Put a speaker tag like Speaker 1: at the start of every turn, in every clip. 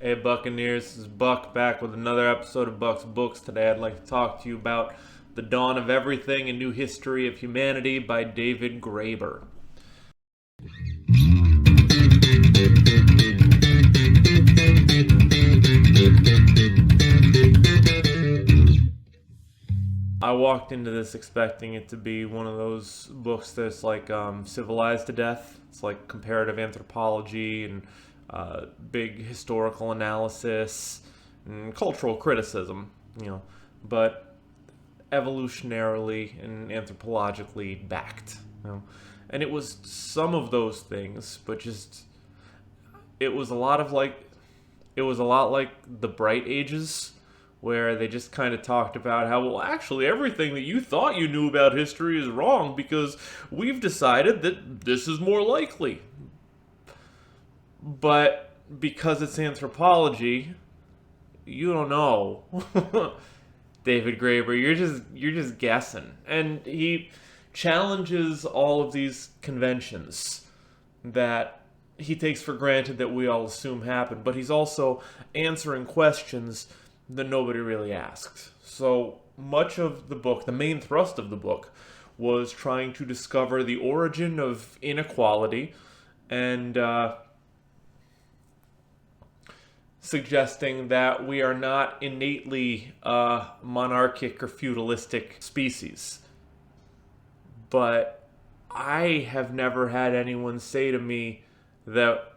Speaker 1: Hey Buccaneers, this is Buck back with another episode of Buck's Books. Today I'd like to talk to you about The Dawn of Everything, A New History of Humanity by David Graeber. I walked into this expecting it to be one of those books that's like civilized to death. It's like comparative anthropology and big historical analysis and cultural criticism, but evolutionarily and anthropologically backed. And it was some of those things, but just it was a lot of like it was a lot like the Bright Ages, where they just kind of talked about how, well, actually, everything that you thought you knew about history is wrong because we've decided that this is more likely. But because it's anthropology, you don't know. David Graeber, you're just guessing. And he challenges all of these conventions that he takes for granted that we all assume happen, but he's also answering questions that nobody really asked. So much of the book, the main thrust of the book, was trying to discover the origin of inequality and suggesting that we are not innately monarchic or feudalistic species. But I have never had anyone say to me that,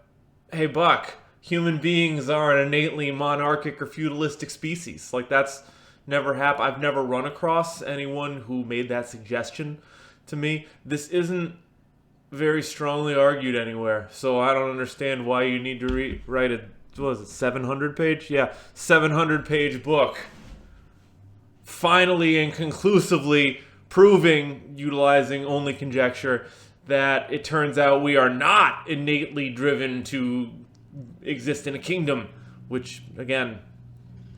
Speaker 1: hey, Buck, human beings are an innately monarchic or feudalistic species. Like, that's never happened. I've never run across anyone who made that suggestion to me. This isn't very strongly argued anywhere, so I don't understand why you need to write a, what was it, 700 page? Yeah, 700 page book. Finally and conclusively proving, utilizing only conjecture, that it turns out we are not innately driven to exist in a kingdom, which, again,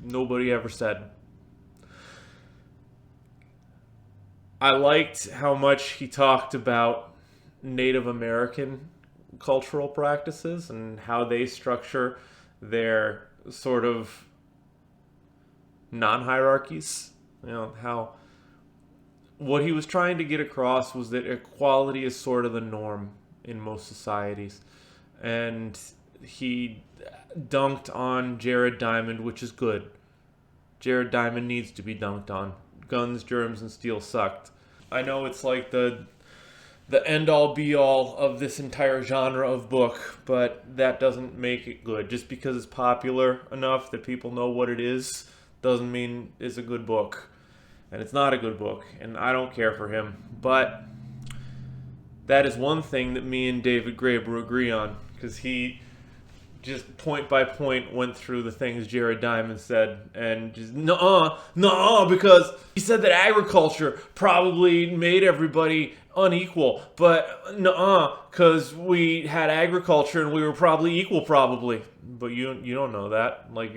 Speaker 1: nobody ever said. I liked how much he talked about Native American cultural practices and how they structure their sort of non-hierarchies. How what he was trying to get across was that equality is sort of the norm in most societies. And he dunked on Jared Diamond, which is good. Jared Diamond needs to be dunked on. Guns, Germs, and Steel sucked. I know it's like the end all be all of this entire genre of book, but that doesn't make it good. Just because it's popular enough that people know what it is doesn't mean it's a good book. And it's not a good book, and I don't care for him. But that is one thing that me and David Graeber agree on, because he just point by point went through the things Jared Diamond said, and just nuh-uh, because he said that agriculture probably made everybody unequal, but nuh-uh, because we had agriculture and we were probably equal, probably. But you don't know that. Like,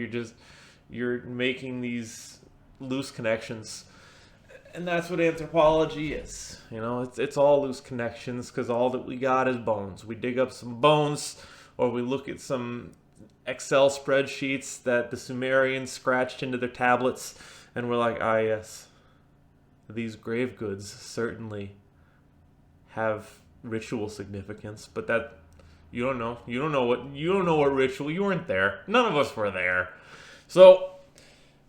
Speaker 1: you're making these loose connections. And that's what anthropology is. It's all loose connections, because all that we got is bones. We dig up some bones, or we look at some Excel spreadsheets that the Sumerians scratched into their tablets, and we're like, ah, yes, these grave goods certainly have ritual significance. But that you don't know. You don't know what ritual. You weren't there. None of us were there. So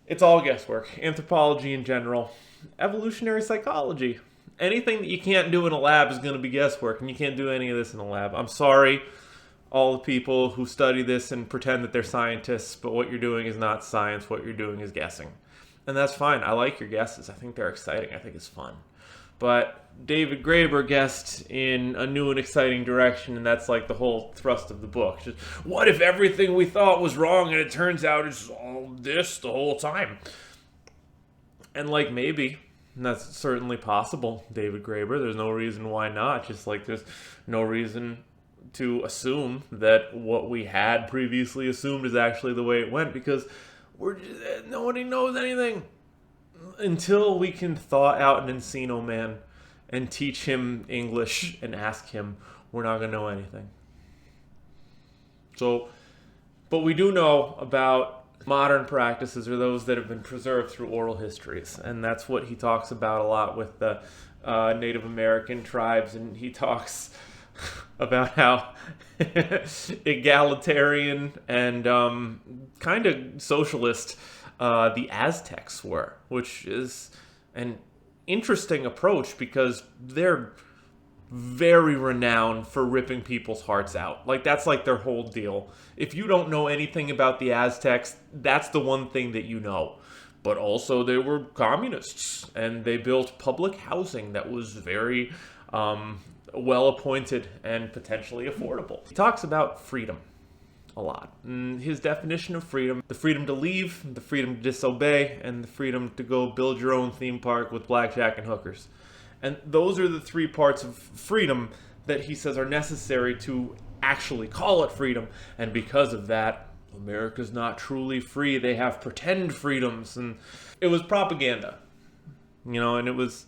Speaker 1: it's all guesswork. Anthropology in general. Evolutionary psychology. Anything that you can't do in a lab is going to be guesswork, and you can't do any of this in a lab. I'm sorry, all the people who study this and pretend that they're scientists, but what you're doing is not science. What you're doing is guessing. And that's fine. I like your guesses. I think they're exciting. I think it's fun. But David Graeber guessed in a new and exciting direction, and that's like the whole thrust of the book. Just, what if everything we thought was wrong and it turns out it's all this the whole time? And like, maybe, and that's certainly possible, David Graeber. There's no reason why not. Just like there's no reason to assume that what we had previously assumed is actually the way it went, because nobody knows anything until we can thaw out an Encino man and teach him English and ask him. We're not going to know anything. So But we do know about modern practices, or those that have been preserved through oral histories. And that's what he talks about a lot with the Native American tribes. And he talks about how egalitarian and kind of socialist the Aztecs were, which is an interesting approach because they're very renowned for ripping people's hearts out. Like, that's like their whole deal. If you don't know anything about the Aztecs, that's the one thing that you know. But also, they were communists, and they built public housing that was very well appointed and potentially affordable. He talks about freedom a lot. And his definition of freedom: the freedom to leave, the freedom to disobey, and the freedom to go build your own theme park with blackjack and hookers. And those are the three parts of freedom that he says are necessary to actually call it freedom. And because of that, America's not truly free. They have pretend freedoms. And it was propaganda, and it was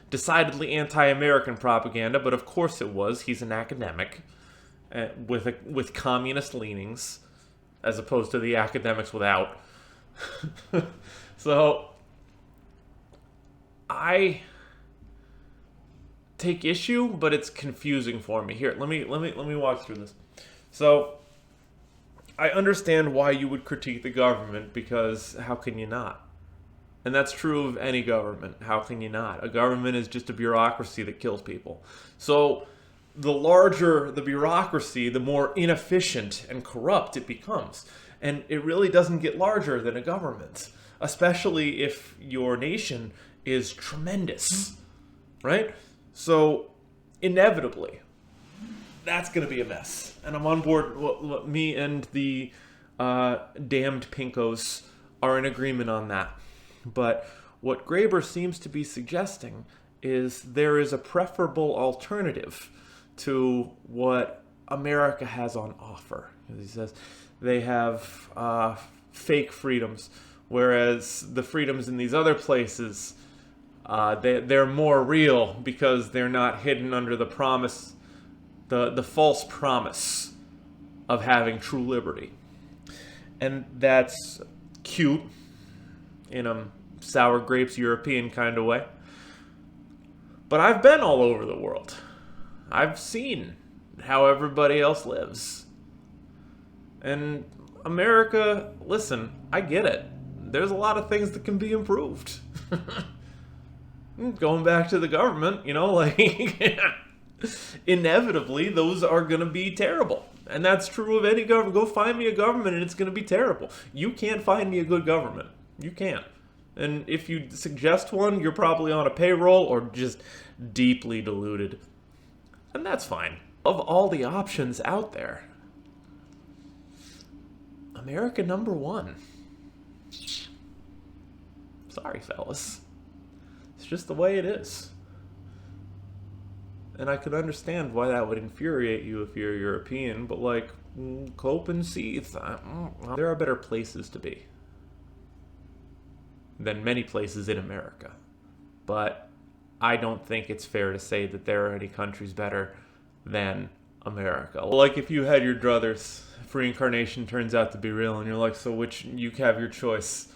Speaker 1: decidedly anti-American propaganda. But of course it was. He's an academic with communist leanings, as opposed to the academics without. So I take issue, but it's confusing for me. Here, let me walk through this. So I understand why you would critique the government, because how can you not? And that's true of any government. How can you not? A government is just a bureaucracy that kills people. So the larger the bureaucracy, the more inefficient and corrupt it becomes. And it really doesn't get larger than a government, especially if your nation is tremendous, right? So inevitably, that's going to be a mess. And I'm on board. Me and the damned pinkos are in agreement on that. But what Graeber seems to be suggesting is there is a preferable alternative to what America has on offer. As he says, they have fake freedoms, whereas the freedoms in these other places, they're more real because they're not hidden under the promise, the false promise of having true liberty. And that's cute in a sour grapes European kind of way. But I've been all over the world. I've seen how everybody else lives. And America, listen, I get it. There's a lot of things that can be improved. Going back to the government, inevitably those are going to be terrible. And that's true of any government. Go find me a government and it's going to be terrible. You can't find me a good government. You can't. And if you suggest one, you're probably on a payroll or just deeply deluded. And that's fine. Of all the options out there, America number one. Sorry, fellas. It's just the way it is. And I could understand why that would infuriate you if you're European, but cope and seethe. There are better places to be than many places in America. But I don't think it's fair to say that there are any countries better than America. Like if you had your druthers, if reincarnation turns out to be real, and you're like, so which, you have your choice.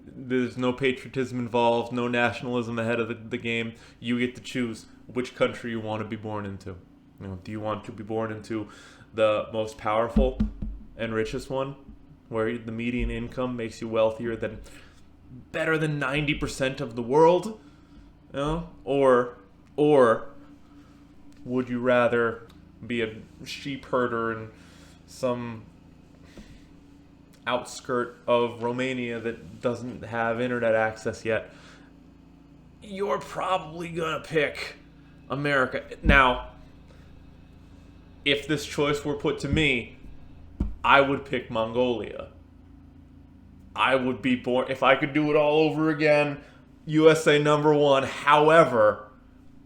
Speaker 1: There's no patriotism involved, no nationalism ahead of the game. You get to choose which country you want to be born into. Do you want to be born into the most powerful and richest one, where the median income makes you better than 90% of the world? Or would you rather be a sheep herder in some outskirt of Romania that doesn't have internet access yet? You're probably gonna pick America. Now, if this choice were put to me, I would pick Mongolia. I would be born, if I could do it all over again, USA number one. However,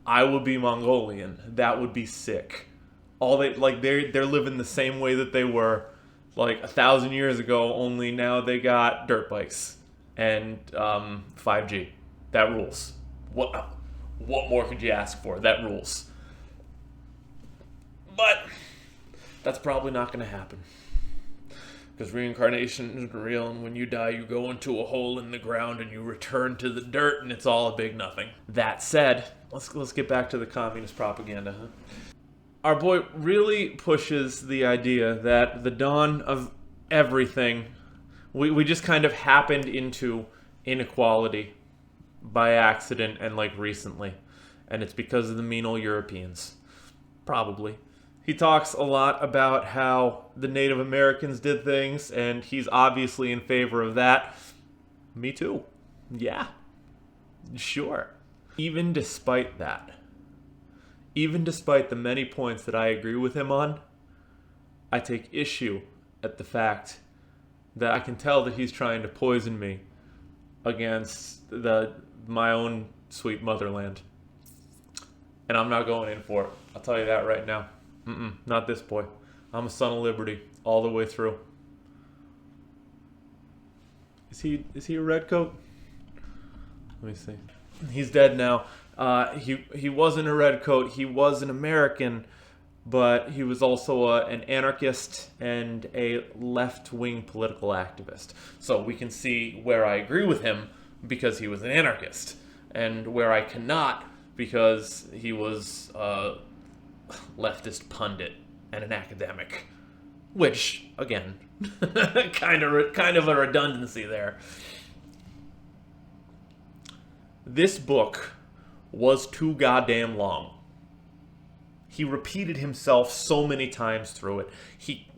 Speaker 1: I would be Mongolian. That would be sick. They're living the same way that they were 1,000 years ago, only now they got dirt bikes and 5G. That rules. What more could you ask for? That rules. But that's probably not going to happen. because reincarnation isn't real, and when you die, you go into a hole in the ground and you return to the dirt, and it's all a big nothing. That said, let's get back to the communist propaganda. Huh? Our boy really pushes the idea that the dawn of everything, we just kind of happened into inequality by accident and like recently, and it's because of the mean old Europeans. Probably. He talks a lot about how the Native Americans did things, and he's obviously in favor of that. Me too. Yeah. Sure. Even despite that, even despite the many points that I agree with him on, I take issue at the fact that I can tell that he's trying to poison me against my own sweet motherland. And I'm not going in for it. I'll tell you that right now. Not this boy. I'm a son of liberty all the way through. Is he a redcoat? Let me see. He's dead now. He wasn't a redcoat. He was an American, but he was also an anarchist and a left-wing political activist. So we can see where I agree with him because he was an anarchist, and where I cannot because he was a leftist pundit and an academic. Which, again, kind of a redundancy there. This book was too goddamn long. He repeated himself so many times through it. He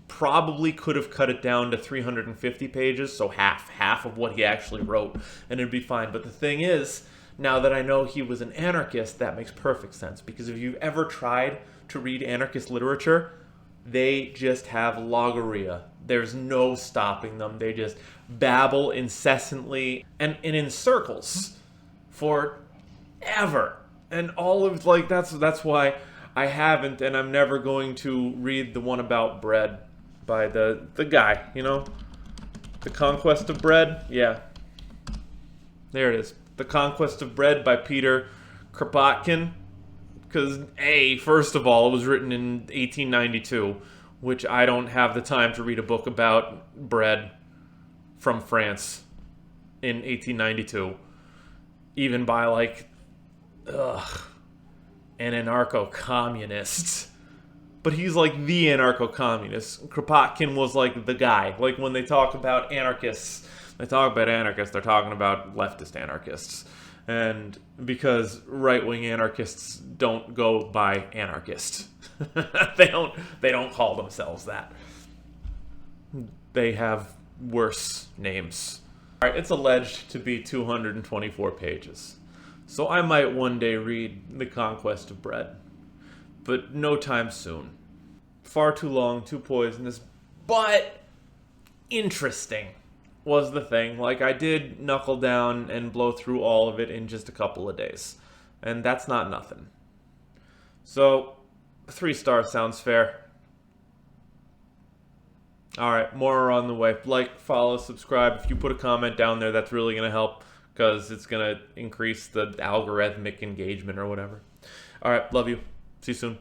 Speaker 1: probably could have cut it down to 350 pages, so half of what he actually wrote, and it'd be fine. But the thing is, now that I know he was an anarchist, that makes perfect sense. Because if you've ever tried to read anarchist literature, they just have logorrhea. There's no stopping them. They just babble incessantly and in circles for ever. And all of, like, that's why I haven't, and I'm never going to read the one about bread by the guy, you know? The Conquest of Bread? Yeah. There it is. The Conquest of Bread by Pyotor Kropotkin. Because, first of all, it was written in 1892, which I don't have the time to read a book about bread from France in 1892. Even by, like, an anarcho-communist. But he's like the anarcho-communist. Kropotkin was like the guy. Like when they talk about anarchists, they're talking about leftist anarchists. And because right-wing anarchists don't go by anarchist. they don't call themselves that. They have worse names. Alright, it's alleged to be 224 pages. So I might one day read The Conquest of Bread. But no time soon. Far too long, too poisonous, but interesting was the thing. Like, I did knuckle down and blow through all of it in just a couple of days. And that's not nothing. So, 3 stars sounds fair. Alright, more are on the way. Like, follow, subscribe. If you put a comment down there, that's really going to help, because it's going to increase the algorithmic engagement or whatever. Alright, love you. See you soon.